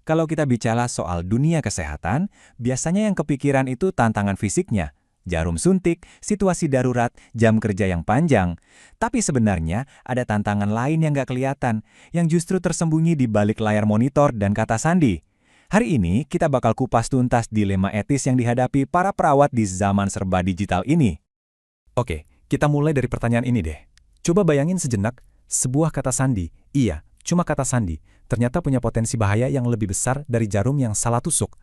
Kalau kita bicara soal dunia kesehatan, biasanya yang kepikiran itu tantangan fisiknya. Jarum suntik, situasi darurat, jam kerja yang panjang. Tapi sebenarnya ada tantangan lain yang nggak kelihatan, yang justru tersembunyi di balik layar monitor dan kata sandi. Hari ini kita bakal kupas tuntas dilema etis yang dihadapi para perawat di zaman serba digital ini. Oke, kita mulai dari pertanyaan ini deh. Coba bayangin sejenak, sebuah kata sandi, iya, cuma kata sandi, ternyata punya potensi bahaya yang lebih besar dari jarum yang salah tusuk.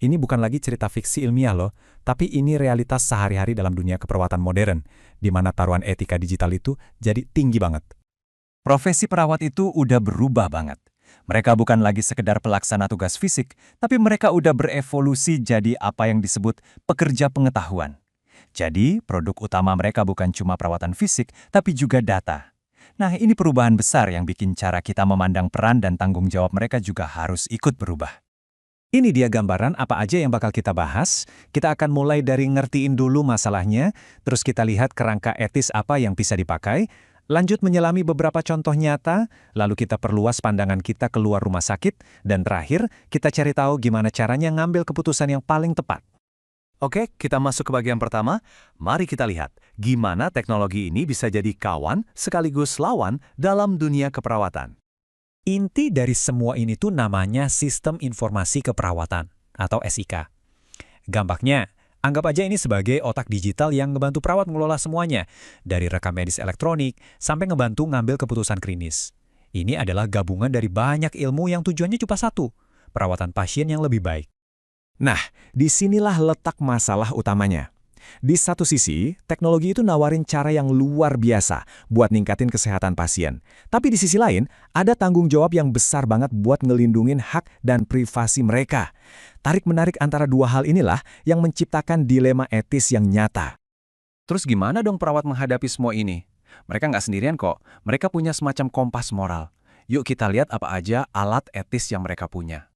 Ini bukan lagi cerita fiksi ilmiah loh, tapi ini realitas sehari-hari dalam dunia keperawatan modern, di mana taruhan etika digital itu jadi tinggi banget. Profesi perawat itu udah berubah banget. Mereka bukan lagi sekedar pelaksana tugas fisik, tapi mereka udah berevolusi jadi apa yang disebut pekerja pengetahuan. Jadi, produk utama mereka bukan cuma perawatan fisik, tapi juga data. Nah, ini perubahan besar yang bikin cara kita memandang peran dan tanggung jawab mereka juga harus ikut berubah. Ini dia gambaran apa aja yang bakal kita bahas. Kita akan mulai dari ngertiin dulu masalahnya, terus kita lihat kerangka etis apa yang bisa dipakai, lanjut menyelami beberapa contoh nyata, lalu kita perluas pandangan kita keluar rumah sakit, dan terakhir, kita cari tahu gimana caranya ngambil keputusan yang paling tepat. Oke, kita masuk ke bagian pertama. Mari kita lihat gimana teknologi ini bisa jadi kawan sekaligus lawan dalam dunia keperawatan. Inti dari semua ini tuh namanya Sistem Informasi Keperawatan, atau SIK. Gampangnya, anggap aja ini sebagai otak digital yang ngebantu perawat ngelola semuanya, dari rekam medis elektronik sampai ngebantu ngambil keputusan klinis. Ini adalah gabungan dari banyak ilmu yang tujuannya cuma satu, perawatan pasien yang lebih baik. Nah, disinilah letak masalah utamanya. Di satu sisi, teknologi itu nawarin cara yang luar biasa buat ningkatin kesehatan pasien. Tapi di sisi lain, ada tanggung jawab yang besar banget buat ngelindungin hak dan privasi mereka. Tarik-menarik antara dua hal inilah yang menciptakan dilema etis yang nyata. Terus gimana dong perawat menghadapi semua ini? Mereka nggak sendirian kok, mereka punya semacam kompas moral. Yuk kita lihat apa aja alat etis yang mereka punya.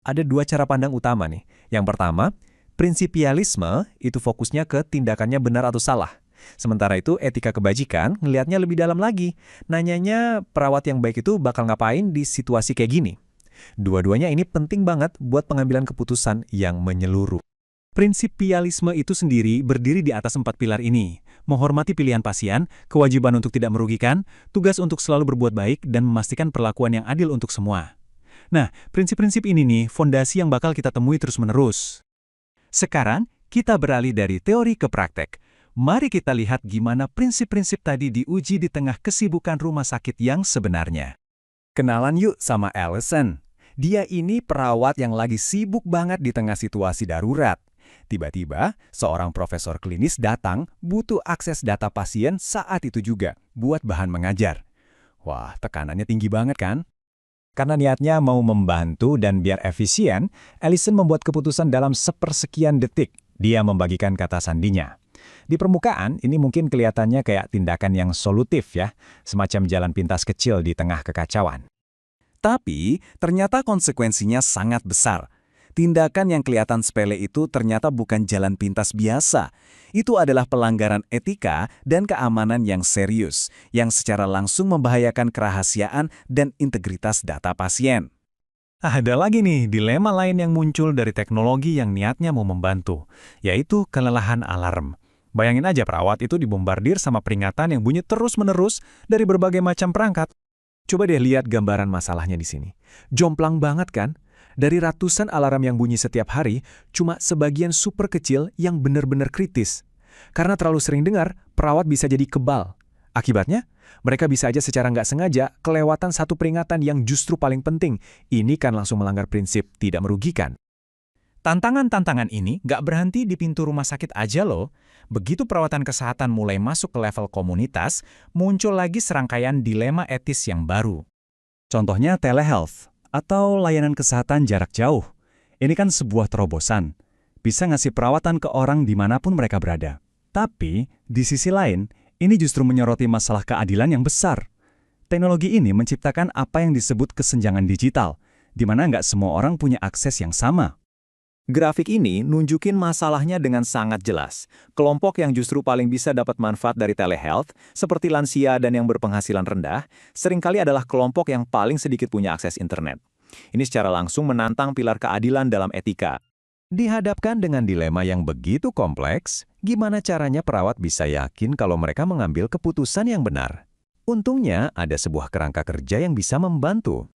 Ada dua cara pandang utama nih. Yang pertama, prinsipialisme itu fokusnya ke tindakannya benar atau salah. Sementara itu etika kebajikan ngelihatnya lebih dalam lagi. Nanyanya perawat yang baik itu bakal ngapain di situasi kayak gini. Dua-duanya ini penting banget buat pengambilan keputusan yang menyeluruh. Prinsipialisme itu sendiri berdiri di atas 4 pilar ini. Menghormati pilihan pasien, kewajiban untuk tidak merugikan, tugas untuk selalu berbuat baik, dan memastikan perlakuan yang adil untuk semua. Nah, prinsip-prinsip ini nih fondasi yang bakal kita temui terus-menerus. Sekarang, kita beralih dari teori ke praktek. Mari kita lihat gimana prinsip-prinsip tadi diuji di tengah kesibukan rumah sakit yang sebenarnya. Kenalan yuk sama Allison. Dia ini perawat yang lagi sibuk banget di tengah situasi darurat. Tiba-tiba, seorang profesor klinis datang butuh akses data pasien saat itu juga buat bahan mengajar. Wah, tekanannya tinggi banget kan? Karena niatnya mau membantu dan biar efisien, Allison membuat keputusan dalam sepersekian detik. Dia membagikan kata sandinya. Di permukaan, ini mungkin kelihatannya kayak tindakan yang solutif ya, semacam jalan pintas kecil di tengah kekacauan. Tapi, ternyata konsekuensinya sangat besar. Tindakan yang kelihatan sepele itu ternyata bukan jalan pintas biasa. Itu adalah pelanggaran etika dan keamanan yang serius, yang secara langsung membahayakan kerahasiaan dan integritas data pasien. Ada lagi nih dilema lain yang muncul dari teknologi yang niatnya mau membantu, yaitu kelelahan alarm. Bayangin aja perawat itu dibombardir sama peringatan yang bunyi terus-menerus dari berbagai macam perangkat. Coba deh lihat gambaran masalahnya di sini. Jomplang banget kan? Dari ratusan alarm yang bunyi setiap hari, cuma sebagian super kecil yang benar-benar kritis. Karena terlalu sering dengar, perawat bisa jadi kebal. Akibatnya, mereka bisa aja secara nggak sengaja kelewatan satu peringatan yang justru paling penting. Ini kan langsung melanggar prinsip tidak merugikan. Tantangan-tantangan ini nggak berhenti di pintu rumah sakit aja loh. Begitu perawatan kesehatan mulai masuk ke level komunitas, muncul lagi serangkaian dilema etis yang baru. Contohnya telehealth, atau layanan kesehatan jarak jauh. Ini kan sebuah terobosan. Bisa ngasih perawatan ke orang dimanapun mereka berada. Tapi, di sisi lain, ini justru menyoroti masalah keadilan yang besar. Teknologi ini menciptakan apa yang disebut kesenjangan digital, di mana nggak semua orang punya akses yang sama. Grafik ini nunjukin masalahnya dengan sangat jelas. Kelompok yang justru paling bisa dapat manfaat dari telehealth, seperti lansia dan yang berpenghasilan rendah, seringkali adalah kelompok yang paling sedikit punya akses internet. Ini secara langsung menantang pilar keadilan dalam etika. Dihadapkan dengan dilema yang begitu kompleks, gimana caranya perawat bisa yakin kalau mereka mengambil keputusan yang benar? Untungnya, ada sebuah kerangka kerja yang bisa membantu.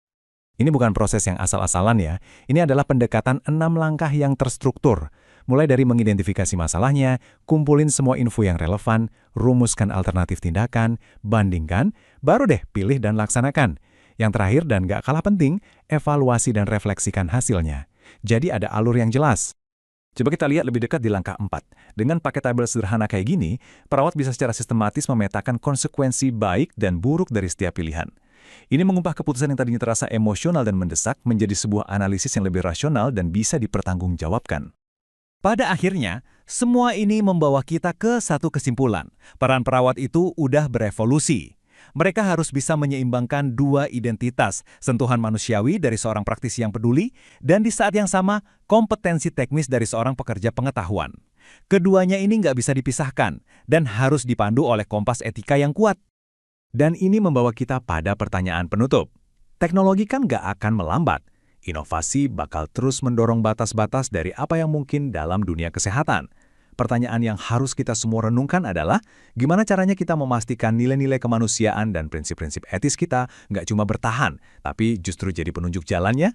Ini bukan proses yang asal-asalan ya. Ini adalah pendekatan 6 langkah yang terstruktur. Mulai dari mengidentifikasi masalahnya, kumpulin semua info yang relevan, rumuskan alternatif tindakan, bandingkan, baru deh pilih dan laksanakan. Yang terakhir dan gak kalah penting, evaluasi dan refleksikan hasilnya. Jadi ada alur yang jelas. Coba kita lihat lebih dekat di langkah 4. Dengan pakai tabel sederhana kayak gini, perawat bisa secara sistematis memetakan konsekuensi baik dan buruk dari setiap pilihan. Ini mengubah keputusan yang tadinya terasa emosional dan mendesak menjadi sebuah analisis yang lebih rasional dan bisa dipertanggungjawabkan. Pada akhirnya, semua ini membawa kita ke satu kesimpulan. Peran perawat itu udah berevolusi. Mereka harus bisa menyeimbangkan dua identitas, sentuhan manusiawi dari seorang praktisi yang peduli, dan di saat yang sama, kompetensi teknis dari seorang pekerja pengetahuan. Keduanya ini nggak bisa dipisahkan, dan harus dipandu oleh kompas etika yang kuat. Dan ini membawa kita pada pertanyaan penutup. Teknologi kan nggak akan melambat. Inovasi bakal terus mendorong batas-batas dari apa yang mungkin dalam dunia kesehatan. Pertanyaan yang harus kita semua renungkan adalah, gimana caranya kita memastikan nilai-nilai kemanusiaan dan prinsip-prinsip etis kita nggak cuma bertahan, tapi justru jadi penunjuk jalannya?